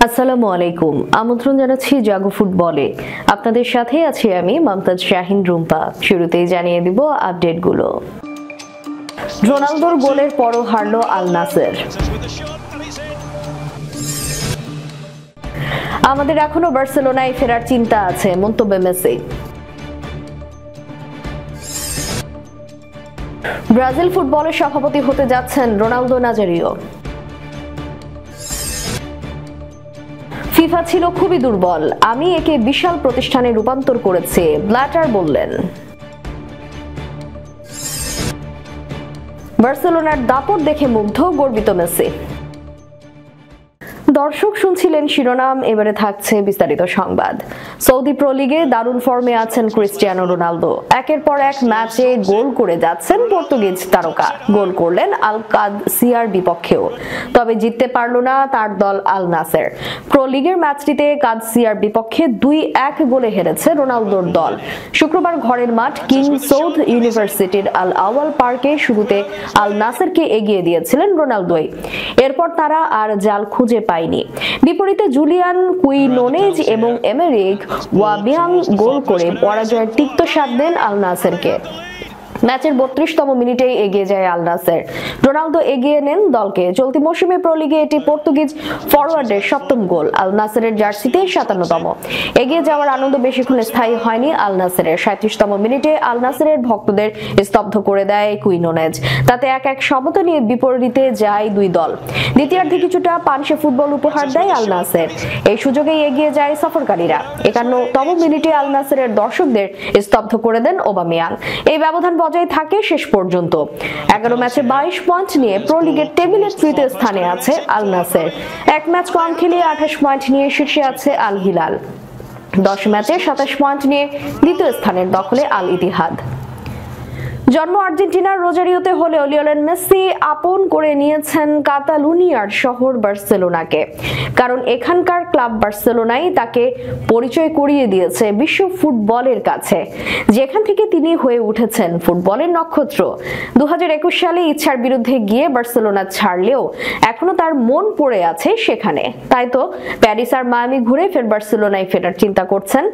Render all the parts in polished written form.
আসসালামু আলাইকুম। আমন্ত্রণ জানাচ্ছি জাগো ফুটবলে। আপনাদের সাথে আছি আমি মমতাজ শাহিন রুম্পা। শুরুতেই জানিয়ে দিব আপডেটগুলো। রোনালদোর গোলের পরও হারলো আল নাসের। আমাদের এখনো বার্সেলোনায় ফেরার চিন্তা আছে, মন্তব্য মেসি। ব্রাজিল ফুটবলের সভাপতি হতে যাচ্ছেন রোনালদো নাজারিও। ফিফা ছিল খুবই দুর্বল, আমি একে বিশাল প্রতিষ্ঠানে রূপান্তর করেছি, ব্ল্যাটার বললেন। বার্সেলোনার দাপট দেখে মুগ্ধ, গর্বিত মেসি। দর্শক শুনছিলেন শিরোনাম, এবারে থাকছে বিস্তারিত সংবাদ। সৌদি প্রো লিগে দারুণ ফর্মে আছেন ক্রিস্টিয়ানো রোনালদো। একের পর এক ম্যাচে গোল করে যাচ্ছেন পর্তুগিজ তারকা। গোল করলেন আল কাদসিয়ার বিপক্ষেও, তবে জিততে পারল না তার দল আল নাসের। প্রো লিগের ম্যাচটিতে কাদসিয়ার বিপক্ষে 2-1 গোলে হেরেছে রোনালদোর দল। শুক্রবার ঘরের মাঠ কিং সৌদ ইউনিভার্সিটির আল আওয়াল পার্কে শুরুতে আল নাসেরকে এগিয়ে দিয়েছিলেন রোনালদোই। এরপর তারা আর জাল খুঁজে পায়নি। বিপরীতে জুলিয়ান কুইনোনেজ এবং এমেরিক ওয়াবিয়াং গোল করে পরাজয়ের তিক্ত স্বাদ দেন আল নাসেরকে। ম্যাচের 32তম মিনিটেই এগিয়ে যায় আল নাসের। রোনালদো এগিয়ে নেন দলকে। চলতি মৌসুমে প্রো লিগে এটি পর্তুগিজ ফরওয়ার্ডের 7ম গোল। আল নাসেরের জার্সিতে 57তম। এগিয়ে যাওয়ার আনন্দ বেশিক্ষণ স্থায়ী হয়নি আল নাসেরের। 37তম মিনিটে আল নাসেরের ভক্তদের স্তব্ধ করে দেয় কুইনোনেজ। তাতে 1-1 সমতা নিয়ে বিপরীতে যায় দুই দল। দ্বিতীয়ার্ধে কিছুটা পানসে ফুটবল উপহার দেয় আল নাসের। এই সুযোগেই এগিয়ে যায় সফরকারীরা। 51তম মিনিটে আল নাসেরের দর্শকদের স্তব্ধ করে দেন ওবামিয়াং। এই ব্যবধান বজায় থাকে শেষ পর্যন্ত। 11 ম্যাচে 22 পয়েন্ট নিয়ে প্রো লিগের টেবিলের তৃতীয় স্থানে আছে আল নাসের। এক ম্যাচ কম খেলে 28 পয়েন্ট নিয়ে শীর্ষে আছে আল হিলাল। 10 ম্যাচে 27 পয়েন্ট নিয়ে দ্বিতীয় স্থানের দখলে আল ইতিহাদ। জন্ম আর্জেন্টিনার রোজারিওতে হলেও লিওনেল মেসি আপন করে নিয়েছেন কাতালুনিয়ার শহর বার্সেলোনাকে। কারণ এখানকার ক্লাব বার্সেলোনাই তাকে পরিচয় করিয়ে দিয়েছে বিশ্ব ফুটবলের কাছে, যেখান থেকে তিনি হয়ে উঠেছেন ফুটবলের নক্ষত্র। 2021 সালে ইচ্ছার বিরুদ্ধে গিয়ে বার্সেলোনা ছাড়লেও এখনো তার মন পড়ে আছে সেখানে। তাই তো প্যারিস আর মায়ামি ঘুরে ফের বার্সেলোনায় ফেরার চিন্তা করছেন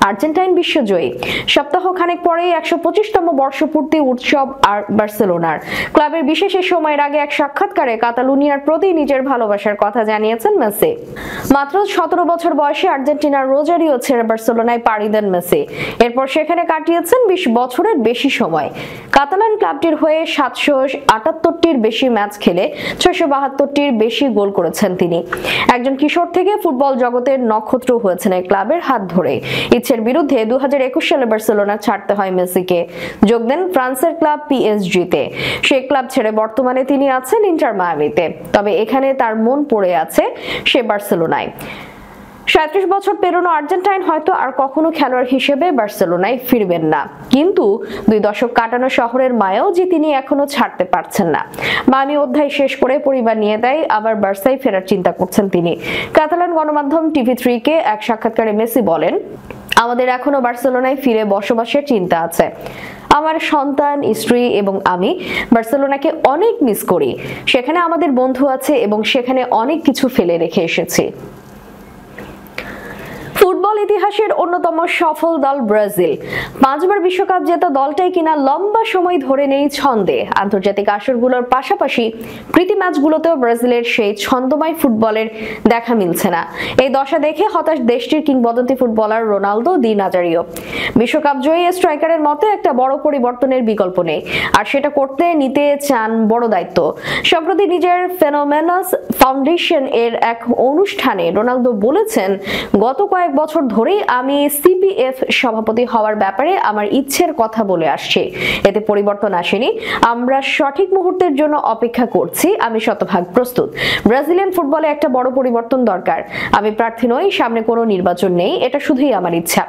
আর্জেন্টাইন বিশ্বজয়ী। সপ্তাহখানেক পরেই 125তম বর্ষপূর্তি উৎসব আর বার্সেলোনার। ক্লাবের বিশেষ সময়ের আগে এক সাক্ষাৎকারে কাতালুনিয়ার প্রতি নিজের ভালোবাসার কথা জানিয়েছেন মেসি। মাত্র 17 বছর বয়সে আর্জেন্টিনার রোজারিও ছেড়ে বার্সেলোনায় পাড়ি দেন মেসি। এরপর সেখানে কাটিয়েছেন 20 বছরের বেশি সময়। কাতালান ক্লাবটির হয়ে 778টির বেশি ম্যাচ খেলে 672টির বেশি গোল করেছেন তিনি। একজন কিশোর থেকে ফুটবল জগতের নক্ষত্র হয়েছেন এই ক্লাবের হাত ধরে। ইচ্ছের বিরুদ্ধে 2021 সালে বার্সেলোনা ছাড়তে হয় মেসিকে। যোগ দেন ফ্রান্সের ক্লাব পিএসজিতে। সেই ক্লাব ছেড়ে বর্তমানে তিনি আছেন ইন্টার মায়ামিতে। তবে এখানে তার মন পড়ে আছে সে বার্সেলোনায়। 37 বছর পেরোনো আর্জেন্টাইন হয়তো আর কখনো খেলোয়াড় হিসেবে বার্সেলোনায় ফিরবেন না, কিন্তু 2 দশক কাটানো শহরের মায়াও যে তিনি এখনো ছাড়তে পারছেন না। মায়ামি অধ্যায় শেষ করে পরিবার নিয়ে দেয় আবার বার্সায় ফেরার চিন্তা করছেন তিনি। কাতালান গণমাধ্যম TV3-কে এক সাক্ষাৎকারে মেসি বলেন, আমাদের এখনো বার্সেলোনায় ফিরে বসবাসের চিন্তা আছে। আমার সন্তান, স্ত্রী এবং আমি বার্সেলোনাকে অনেক মিস করি। সেখানে আমাদের বন্ধু আছে এবং সেখানে অনেক কিছু ফেলে রেখে এসেছি। ফুটবল ইতিহাসের অন্যতম সফল দল ব্রাজিল। 5 বার বিশ্বকাপ জেতা দলটাই কিনা লম্বা সময় ধরে নেই ছন্দে। আন্তর্জাতিক আসরগুলোর পাশাপাশি প্রীতি ম্যাচগুলোতেও ব্রাজিলের সেই ছন্দময় ফুটবলের দেখা মিলছে না। এই দশা দেখে হতাশ দেশটির কিংবদন্তি ফুটবলার রোনালদো দি নাজারিও। বিশ্বকাপ জয়ী স্ট্রাইকারের মতে একটা বড় পরিবর্তনের বিকল্প নেই, আর সেটা করতে নিতে চান বড় দায়িত্ব। সম্প্রতি নিজের ফেনোমেনাস ফাউন্ডেশন এর এক অনুষ্ঠানে রোনালদো বলেছেন, গত কয়েক বছর ধরেই আমি সিপিএফ সভাপতি হওয়ার ব্যাপারে আমার ইচ্ছের কথা বলে আসছি। এতে পরিবর্তন আসেনি। আমরা সঠিক মুহূর্তের জন্য অপেক্ষা করছি। আমি শতভাগ প্রস্তুত। ব্রাজিলিয়ান ফুটবলে একটা বড় পরিবর্তন দরকার। আমি প্রার্থী নই, সামনে কোনো নির্বাচন নেই, এটা শুধুই আমার ইচ্ছা।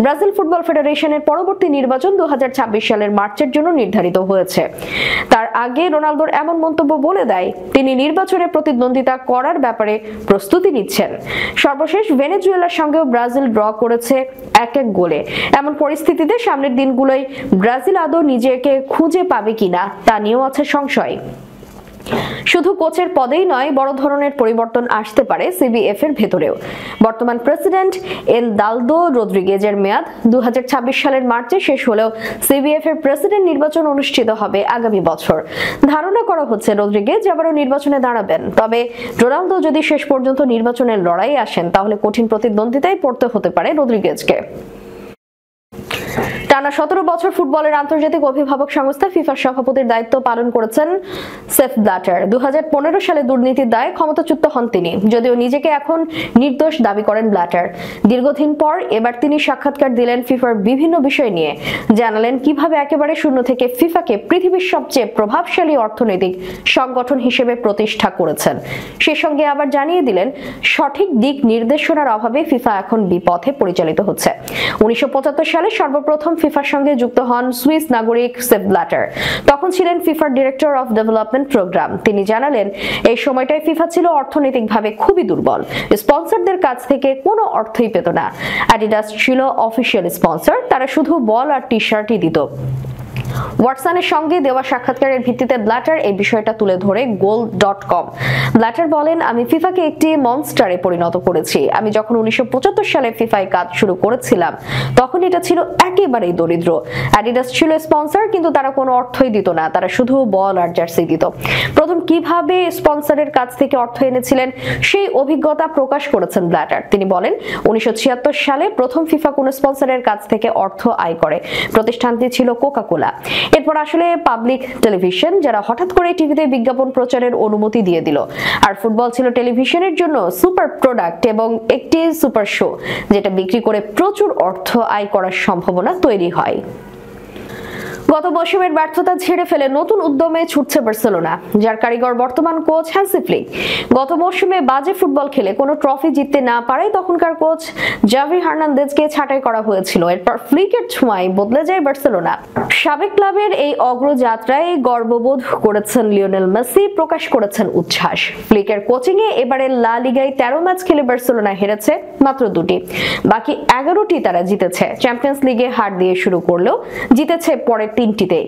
ব্রাজিল ফুটবল ফেডারেশনের পরবর্তী নির্বাচন 2026 সালের মার্চের জন্য নির্ধারিত হয়েছে। তার আগে রোনালদোর এমন মন্তব্য বলে দেয় তিনি নির্বাচনে প্রতিদ্বন্দ্বিতা করার ব্যাপারে প্রস্তুতি নিচ্ছেন। সর্বশেষ ভেনেজুয়েলার সঙ্গেও ব্রাজিল ড্র করেছে 1-1 গোলে। এমন পরিস্থিতিতে সামনের দিনগুলোই ব্রাজিল আদৌ নিজেকে খুঁজে পাবে কিনা তা নিয়েও আছে সংশয়। শুধু কোচের পদেই নয়, বড় ধরনের পরিবর্তন আসতে পারে সিবিএফ এর ভেতরেও। বর্তমান প্রেসিডেন্ট এনদালদো রদ্রিগেজের মেয়াদ 2026 সালের মার্চে শেষ হলেও সিবিএফ এর প্রেসিডেন্ট নির্বাচন অনুষ্ঠিত হবে আগামী বছর। ধারণা করা হচ্ছে রদ্রিগেজ আবারও নির্বাচনে দাঁড়াবেন। তবে রোনালদো যদি শেষ পর্যন্ত নির্বাচনের লড়াই আসেন, তাহলে কঠিন প্রতিদ্বন্দ্বিতায় পড়তে হতে পারে রদ্রিগেজকে। টানা 17 বছর ফুটবলের আন্তর্জাতিক অভিভাবক সংস্থা ফিফার সভাপতির দায়িত্ব পালন করেছেন সেপ ব্ল্যাটার। 2015 সালে দুর্নীতির দায়ে ক্ষমতাচ্যুত হন তিনি, যদিও নিজেকে এখন নির্দোষ দাবি করেন ব্ল্যাটার। দীর্ঘদিন পর এবার তিনি সাক্ষাৎকার দিলেন ফিফার বিভিন্ন বিষয় নিয়ে, জানালেন কিভাবে একেবারে শূন্য থেকে ফিফাকে পৃথিবীর সবচেয়ে প্রভাবশালী অর্থনৈতিক সংগঠন হিসেবে প্রতিষ্ঠা করেছেন। সে সঙ্গে আবার জানিয়ে দিলেন সঠিক দিক নির্দেশনার অভাবে ফিফা এখন বিপথে পরিচালিত হচ্ছে। 1975 সালে সর্বপ্রথম ফিফার সঙ্গে যুক্ত হন সুইস নাগরিক সেপ ব্ল্যাটার। তখন ছিলেন ফিফার ডিরেক্টর অফ ডেভেলপমেন্ট প্রোগ্রাম। তিনি জানালেন এই সময়টায় ফিফা ছিল অর্থনৈতিকভাবে খুবই দুর্বল, স্পন্সরদের কাছ থেকে কোনো অর্থই পেত না। অ্যাডিডাস ছিল অফিসিয়াল স্পন্সর, তারা শুধু বল আর টি শার্টই দিত। ওয়াটসনের সঙ্গে দেওয়া সাক্ষাৎকারের ভিত্তিতে ব্ল্যাটার এই বিষয়টা তুলে ধরে goal.com। ব্ল্যাটার বলেন, আমি ফিফাকে একটি মনস্টারে পরিণত করেছি। আমি যখন 1975 সালে ফিফায় কাজ শুরু করেছিলাম, তখন এটা ছিল একেবারেই দরিদ্র। অ্যাডিডাস ছিল স্পন্সর, কিন্তু তারা কোনো অর্থই দিত না, তারা শুধু বল আর জার্সি দিত। প্রথম কিভাবে স্পন্সরের কাছ থেকে অর্থ এনেছিলেন সেই অভিজ্ঞতা প্রকাশ করেছেন ব্ল্যাটার। তিনি বলেন, 1976 সালে প্রথম ফিফা কোন স্পন্সরের কাছ থেকে অর্থ আয় করে। প্রতিষ্ঠানটি ছিল কোকা-কোলা। এরপর আসলে পাবলিক টেলিভিশন, যারা হঠাৎ করে টিভিতে বিজ্ঞাপন প্রচারের অনুমতি দিয়ে দিল। আর ফুটবল ছিল টেলিভিশনের জন্য সুপার প্রোডাক্ট এবং একটি সুপার শো, যেটা বিক্রি করে প্রচুর অর্থ আয় করার সম্ভাবনা তৈরি হয়। গত মৌসুমের ব্যর্থতা ঝেড়ে ফেলে নতুন উদ্যমে ছুটছে বার্সেলোনা, যার কারিগর বর্তমান কোচ হ্যান্সি ফ্লিক। গত মৌসুমে বাজে ফুটবল খেলে কোনো ট্রফি জিততে না পারায় তখনকার কোচ জাভি হার্নান্দেজকে ছাঁটাই করা হয়েছিল। এরপর ফ্লিকের ছোঁয়ায় বদলে যায় বার্সেলোনা। সাবেক ক্লাবের এই অগ্রযাত্রায় গর্ববোধ করেছেন লিওনেল মেসি, প্রকাশ করেছেন উচ্ছ্বাস। ফ্লিকের কোচিংয়ে এবারে লা লিগায় 13 ম্যাচ খেলে বার্সেলোনা হেরেছে মাত্র 2টি, বাকি 11টি তারা জিতেছে। চ্যাম্পিয়ন্স লিগে হার দিয়ে শুরু করলেও জিতেছে পরের 3টিতে।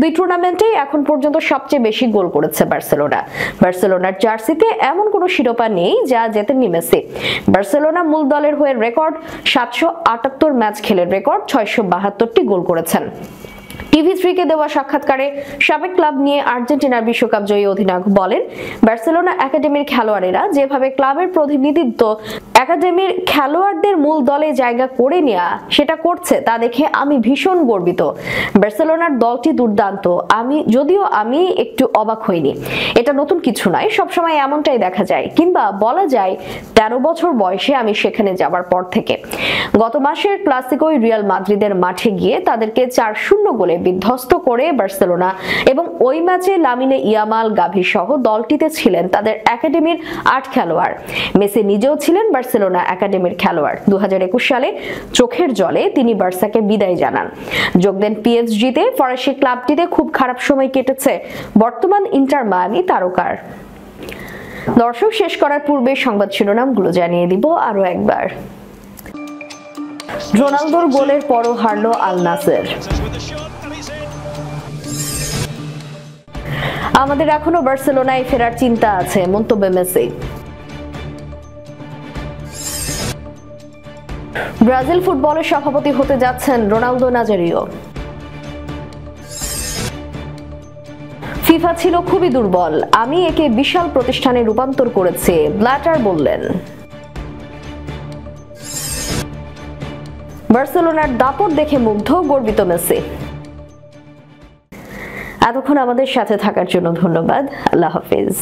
2 টুর্নামেন্টেই এখন পর্যন্ত সবচেয়ে বেশি গোল করেছে বার্সেলোনা। বার্সেলোনার জার্সিতে এমন কোনো শিরোপা নেই যা জেতেননি মেসি। বার্সেলোনা মূল দলের হয়ে রেকর্ড 778 ম্যাচ খেলে রেকর্ড 672টি গোল করেছেন। টিভি3 কে দেওয়া সাক্ষাৎকারে সাবেক ক্লাব নিয়ে আর্জেন্টিনার বিশ্বকাপ জয়ী অধিনায়ক বলেন, বার্সেলোনা একাডেমির খেলোয়াড়েরা যেভাবে ক্লাবের প্রতিনিধিত্ব একাডেমির খেলোয়াড়দের মূল দলে জায়গা করে নেওয়া সেটা করছে, তা দেখে আমি ভীষণ গর্বিত। বার্সেলোনার দলটি দুর্দান্ত। যদিও আমি একটু অবাক হইনি। এটা নতুন কিছু নয়, সবসময় এমনটাই দেখা যায়, কিংবা বলা যায় 13 বছর বয়সে আমি সেখানে যাবার পর থেকে। গত মাসের ক্লাসিকোয় রিয়াল মাদ্রিদের মাঠে গিয়ে তাদেরকে 4-0 গোলে বিধ্বস্ত করে বার্সেলোনা, এবং ওই ম্যাচে লামিনে ইয়ামাল, গাভি সহ দলটিতে ছিলেন তাদের একাডেমির 8 খেলোয়াড়। মেসি নিজেও ছিলেন বার্সেলোনা একাডেমির খেলোয়াড়। 2021 সালে চোখের জলে তিনি বার্সাকে বিদায় জানান, যোগ দেন পিএসজিতে। ফরাসি ক্লাবটিতে খুব খারাপ সময় কেটেছে বর্তমান ইন্টার মায়ামি তারকার। দর্শক, শেষ করার পূর্বে সংবাদ শিরোনামগুলো জানিয়ে দিব আরো একবার। রোনালদোর গোলের পরও হারলো আল নাসের। আমাদের এখনো বার্সেলোনায় ফেরার চিন্তা আছে, মন্তব্য মেসি। ব্রাজিল ফুটবলের সভাপতি হতে যাচ্ছেন রোনালদো নাজারিও। ফিফা ছিল খুবই দুর্বল, আমি একে বিশাল প্রতিষ্ঠানে রূপান্তর করেছি, ব্ল্যাটার বললেন। বার্সেলোনার দাপট দেখে মুগ্ধ, গর্বিত মেসি। এতক্ষণ আমাদের সাথে থাকার জন্য ধন্যবাদ। আল্লাহ হাফেজ।